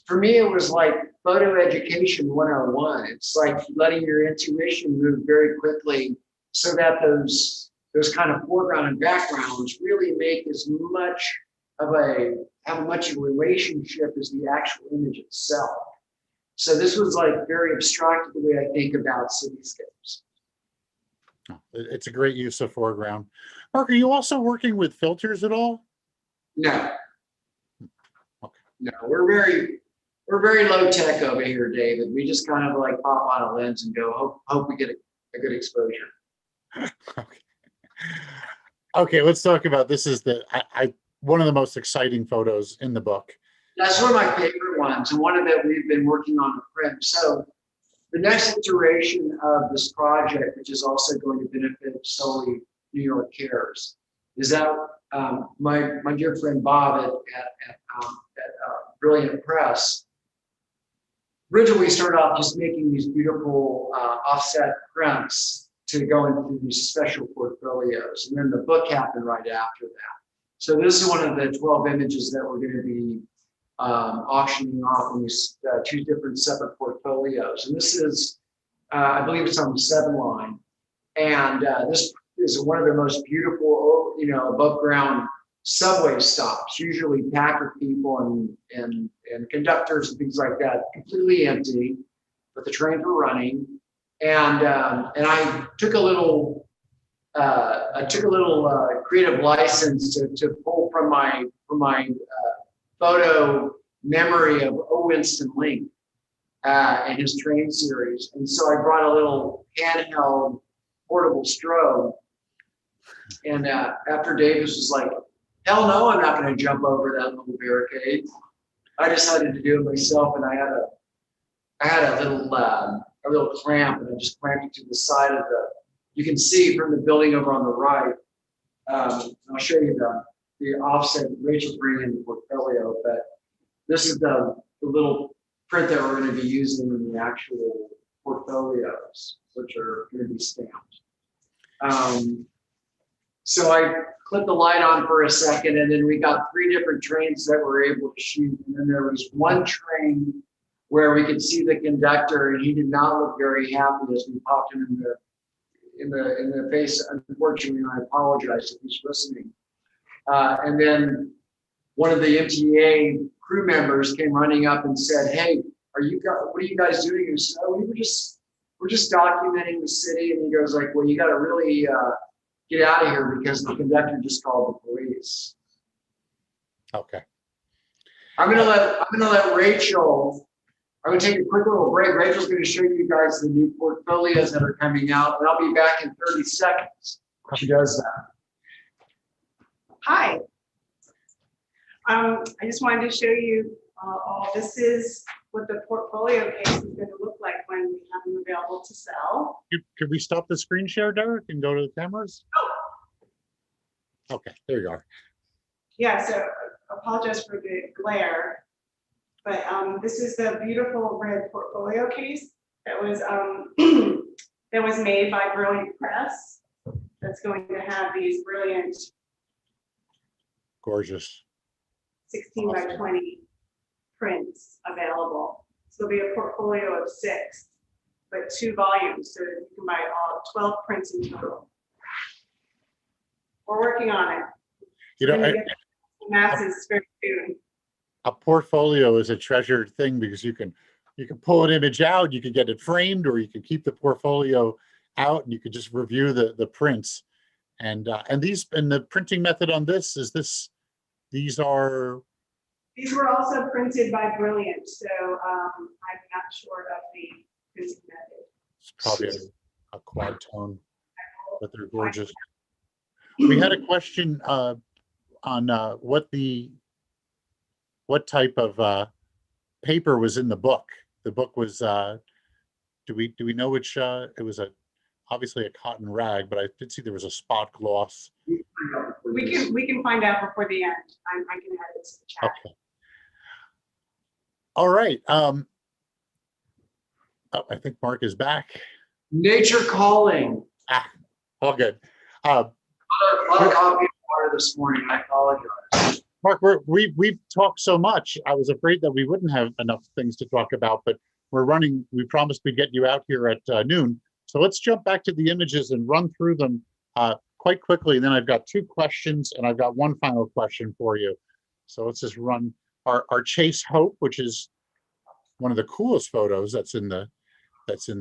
for me, it was like photo education 101. It's like letting your intuition move very quickly so that those those kind of foreground and backgrounds really make as much of have much of a relationship as the actual image itself. So this was like very abstract the way I think about cityscapes. It's a great use of foreground. Mark, are you also working with filters at all? No. Okay. No, we're very low tech over here, David. We just kind of like pop on a lens and go, hope we get a good exposure. Okay. Okay, let's talk about this. Is one of the most exciting photos in the book. That's one of my favorite ones, and one of that we've been working on the print. So the next iteration of this project, which is also going to benefit Sony New York Cares, is that my dear friend Bob at Brilliant Press originally started off just making these beautiful offset prints to go into these special portfolios, and then the book happened right after that. So this is one of the 12 images that we're going to be auctioning off in these two different separate portfolios. And this is, I believe it's on the 7 line. And this is one of the most beautiful, above ground subway stops, usually packed with people and conductors and things like that, completely empty, but the trains were running. And I took a little creative license to pull from my photo memory of O. Winston Link and his train series. And so I brought a little handheld portable strobe. And after Davis was like, hell no, I'm not going to jump over that little barricade. I decided to do it myself, and I had a little clamp, and I just clamped it to the side of you can see from the building over on the right. I'll show you the offset Rachel bring in the portfolio, but this is the little print that we're going to be using in the actual portfolios, which are going to be stamped. So I clipped the light on for a second, and then we got 3 different trains that were able to shoot. And then there was one train where we could see the conductor, and he did not look very happy as we popped him in the face. Unfortunately, and I apologize if he's listening. And then one of the MTA crew members came running up and said, "Hey, what are you guys doing?" And said, "Oh, we're just documenting the city." And he goes like, "Well, you got to really get out of here because the conductor just called the police." Okay. I'm gonna let Rachel. I'm gonna take a quick little break. Rachel's gonna show you guys the new portfolios that are coming out, and I'll be back in 30 seconds. She does that. Hi. I just wanted to show you all. This is what the portfolio case is going to look like when we have them available to sell. Could we stop the screen share, Derek, and go to the cameras? Okay, there you are. Yeah, so apologize for the glare, but this is the beautiful red portfolio case that was that was made by Brilliant Press. That's going to have these brilliant Gorgeous. 16 by 20 prints available. So there'll be a portfolio of 6, but 2 volumes, so you can buy all 12 prints in total. We're working on it. You know, Masses very soon. a portfolio is a treasured thing because you can pull an image out, you can get it framed, or you can keep the portfolio out and you can just review the prints. And the printing method on this is this. These were also printed by Brilliant, so I'm not sure of the printing method. It's probably a quad tone, but they're gorgeous. We had a question on what type of paper was in the book. The book was do we know which it was obviously a cotton rag, but I did see there was a spot gloss. We can find out before the end. I can add it to the chat. Okay. All right. I think Mark is back. Nature calling. All good. A lot of coffee and water this morning. I apologize. Mark, we've talked so much. I was afraid that we wouldn't have enough things to talk about, but we're running. We promised we'd get you out here at noon. So let's jump back to the images and run through them quite quickly, and then I've got 2 questions, and I've got one final question for you. So let's just run our Chase Hope, which is one of the coolest photos that's in the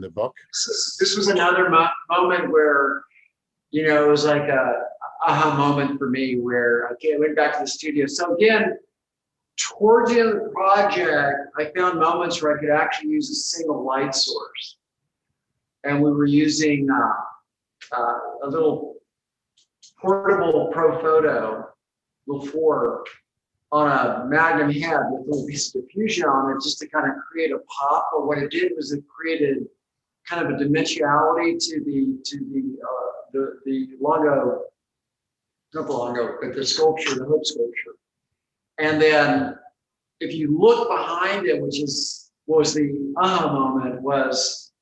book. This was another moment where, you know, it was like a aha moment for me where I went back to the studio. So again, towards the end of the project, I found moments where I could actually use a single light source. And we were using a little portable Pro Photo, little 4, on a Magnum head with a little piece of diffusion on it, just to kind of create a pop. But what it did was it created kind of a dimensionality to the Longo, not the Longo, but the sculpture, the Hope sculpture. And then if you look behind it, which is what was the aha moment, was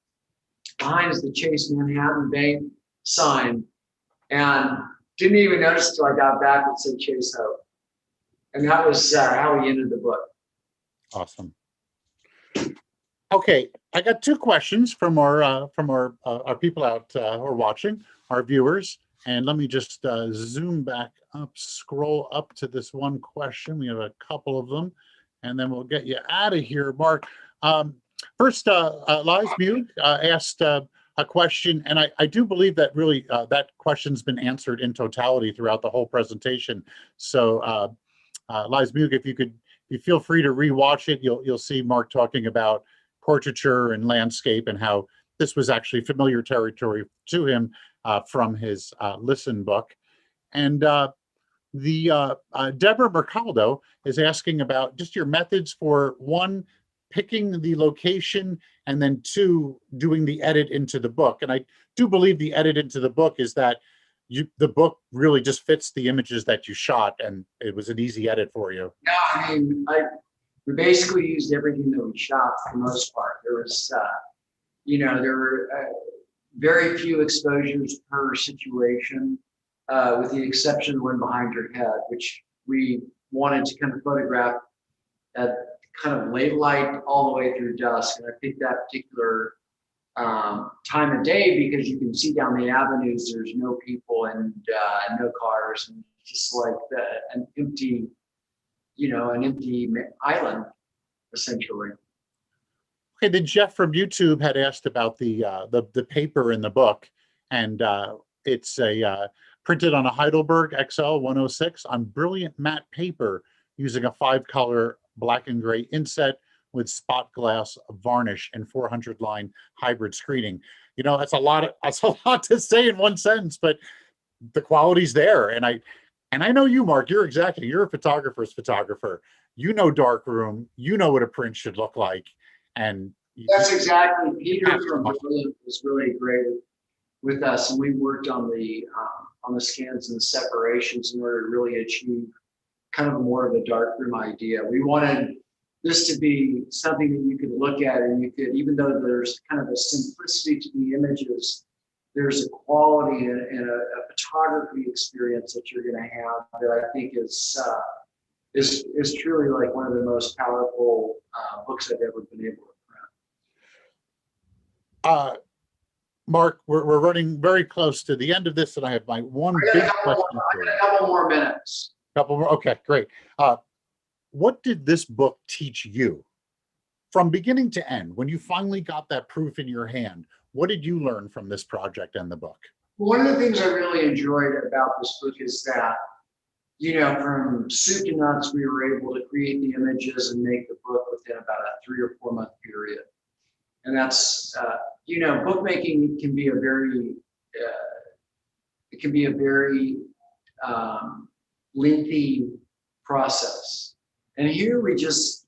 behind is the Chase Manhattan Bank sign, and didn't even notice until I got back and said Chase Hope. And that was how we ended the book. Awesome. Okay, I got 2 questions from our people out who are watching, our viewers. And let me just zoom back up, scroll up to this one question. We have a couple of them, and then we'll get you out of here, Mark. First, Liz Mug asked a question, and I do believe that really that question's been answered in totality throughout the whole presentation. So, Liz Mug, if you feel free to rewatch it, you'll see Mark talking about portraiture and landscape and how this was actually familiar territory to him from his Listen book. And Deborah Mercaldo is asking about just your methods for, 1, picking the location, and then 2, doing the edit into the book. And I do believe the edit into the book is that the book really just fits the images that you shot, and it was an easy edit for you. Yeah, I mean, we basically used everything that we shot for the most part. There was, there were very few exposures per situation, with the exception of the one behind your head, which we wanted to kind of photograph at kind of late light all the way through dusk. And I picked that particular time of day because you can see down the avenues, there's no people and no cars, and just like an empty island, essentially. Okay, then Jeff from YouTube had asked about the paper in the book, and it's printed on a Heidelberg XL 106 on brilliant matte paper using a 5-color black and gray inset with spot glass varnish and 400 line hybrid screening. You know, that's a lot to say in one sentence, but the quality's there. And I know you, Mark, you're a photographer's photographer. You know darkroom, you know what a print should look like. And that's exactly, Peter from Brilliant was really great with us, and we worked on the scans and the separations in order to really achieve kind of more of a darkroom idea. We wanted this to be something that you could look at, and you could, even though there's kind of a simplicity to the images, there's a quality and a photography experience that you're going to have that I think is truly like one of the most powerful books I've ever been able to print. Mark, we're running very close to the end of this, and I have my one big question. I got a couple more minutes. Couple more. Okay, great. What did this book teach you from beginning to end? When you finally got that proof in your hand, what did you learn from this project and the book? One of the things I really enjoyed about this book is that, from soup to nuts, we were able to create the images and make the book within about a 3 or 4 month period. And that's, bookmaking can be a very, lengthy process. And here we just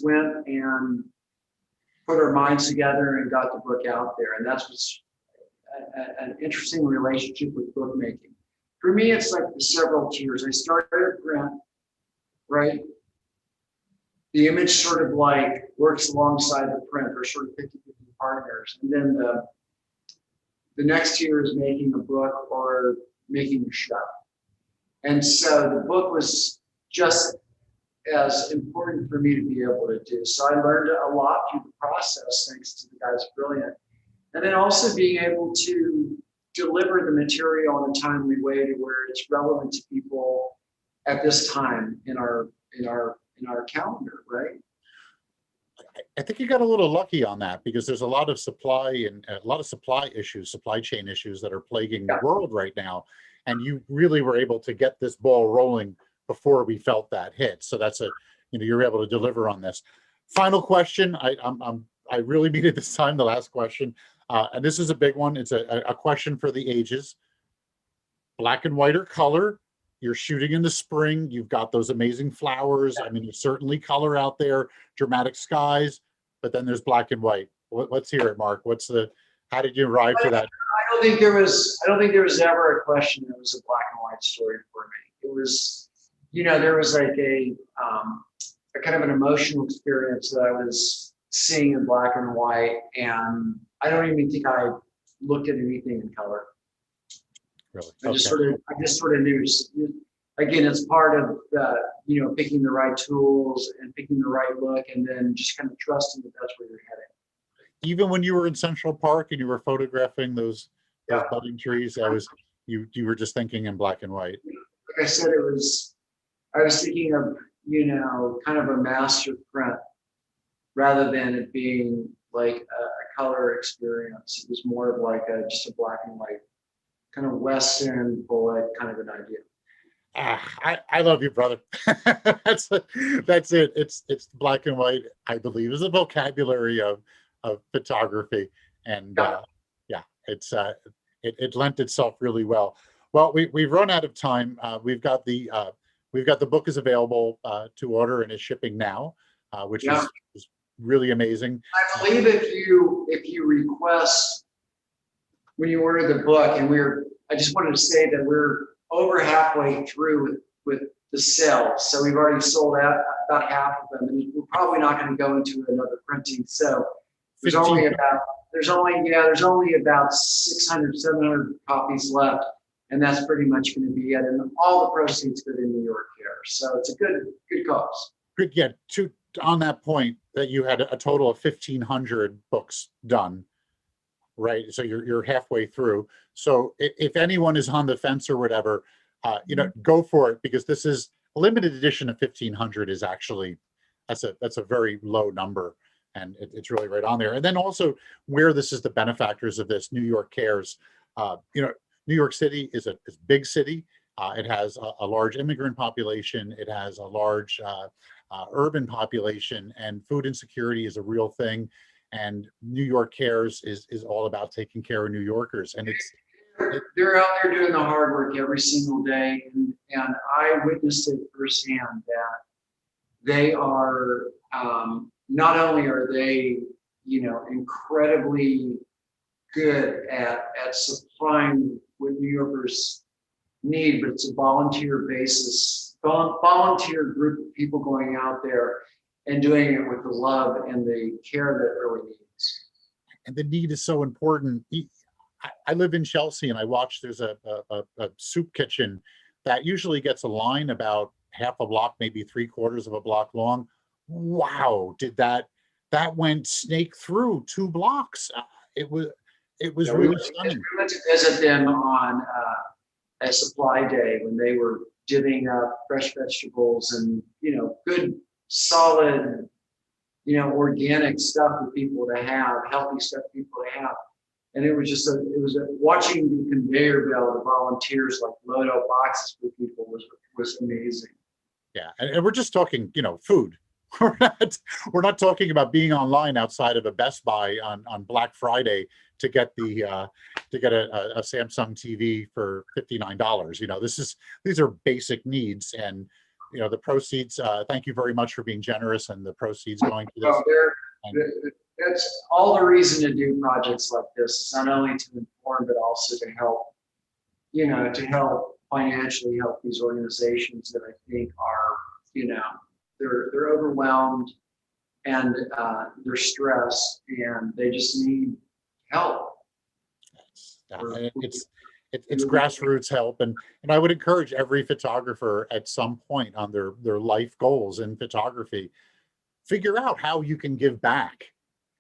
went and put our minds together and got the book out there. And that's what's an interesting relationship with bookmaking. For me, it's like the several tiers. I started at print, right? The image sort of like works alongside the print. They're sort of 50-50 partners. And then the next tier is making a book or making a show. And so the book was just as important for me to be able to do. So I learned a lot through the process, thanks to the guys Brilliant. And then also being able to deliver the material in a timely way to where it's relevant to people at this time in our calendar, right? I think you got a little lucky on that, because there's a lot of supply and a lot of supply chain issues that are plaguing the world right now. And you really were able to get this ball rolling before we felt that hit. So that's you're able to deliver on this. Final question. I really mean it this time, the last question. And this is a big one. It's a question for the ages. Black and white or color? You're shooting in the spring. You've got those amazing flowers. I mean, there's certainly color out there, dramatic skies, but then there's black and white. Let's hear it, Mark. How did you arrive to that? I don't think there was ever a question that was a black and white story for me. It was, there was like a kind of an emotional experience that I was seeing in black and white, and I don't even think I looked at anything in color. Really? I just sort of knew. Again, it's part of picking the right tools and picking the right look, and then just kind of trusting that that's where you're heading. Even when you were in Central Park and you were photographing those budding trees, you were just thinking in black and white. Like I said, I was thinking of kind of a master print rather than it being like a color experience. It was more of like just a black and white, kind of Western bullet kind of an idea. I love you, brother. That's it. It's black and white, I believe, is a vocabulary of photography, and it lent itself really well. Well, we've run out of time. We've got the book is available to order and is shipping now, which is really amazing. I believe if you request when you order the book, and I just wanted to say that we're over halfway through with the sales, so we've already sold out about half of them, and we're probably not going to go into another printing. So there's only about 600, 700 copies left, and that's pretty much going to be it. And all the proceeds go to New York Care, so it's a good cause. Good. Yeah. On that point, that you had a total of 1,500 books done, right? So you're halfway through. So if anyone is on the fence or whatever, go for it, because this is a limited edition of 1,500 is actually that's a very low number. And it's really right on there. And then also where this is the benefactors of this, New York Cares. New York City is a big city. It has a large immigrant population. It has a large urban population, and food insecurity is a real thing. And New York Cares is all about taking care of New Yorkers. And they're out there doing the hard work every single day. And I witnessed it firsthand that they are, not only are they, incredibly good at supplying what New Yorkers need, but it's a volunteer basis, volunteer group of people going out there and doing it with the love and the care that it really needs. And the need is so important. I live in Chelsea, and I watch there's a soup kitchen that usually gets a line about half a block, maybe 3/4 of a block long. Wow, that went snake through 2 blocks. It was really stunning. We went to visit them on a supply day when they were divvying up fresh vegetables and good, solid, organic stuff for people to have, healthy stuff for people to have. And it was just watching the conveyor belt of volunteers like load up boxes for people was amazing. Yeah, and we're just talking, food. We're not talking about being online outside of a Best Buy on Black Friday to get a Samsung TV for $59. These are basic needs, and the proceeds. Thank you very much for being generous, and the proceeds going to this. That's all the reason to do projects like this. It's not only to inform, but also to help, to help financially help these organizations that I think are, they're overwhelmed and they're stressed and they just need help. It's grassroots help, and I would encourage every photographer at some point on their life goals in photography, figure out how you can give back.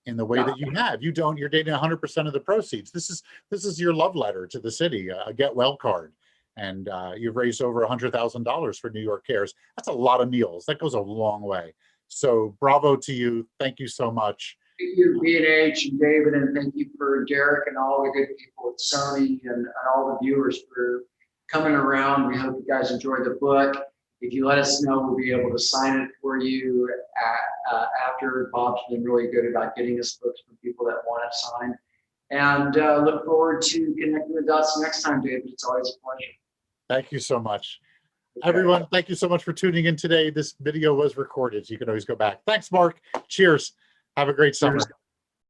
in the way that you have. You don't, you're dating 100% of the proceeds. This is your love letter to the city, a get well card. And you've raised over $100,000 for New York Cares. That's a lot of meals. That goes a long way. So bravo to you. Thank you so much. Thank you, B&H and David, and thank you for Derek and all the good people at Sony and all the viewers for coming around. We hope you guys enjoy the book. If you let us know, we'll be able to sign it for you after. Bob's been really good about getting us books from people that want it signed. And look forward to connecting the dots next time, David. It's always a pleasure. Thank you so much. Okay. Everyone, thank you so much for tuning in today. This video was recorded, so you can always go back. Thanks, Mark. Cheers. Have a great summer. Cheers.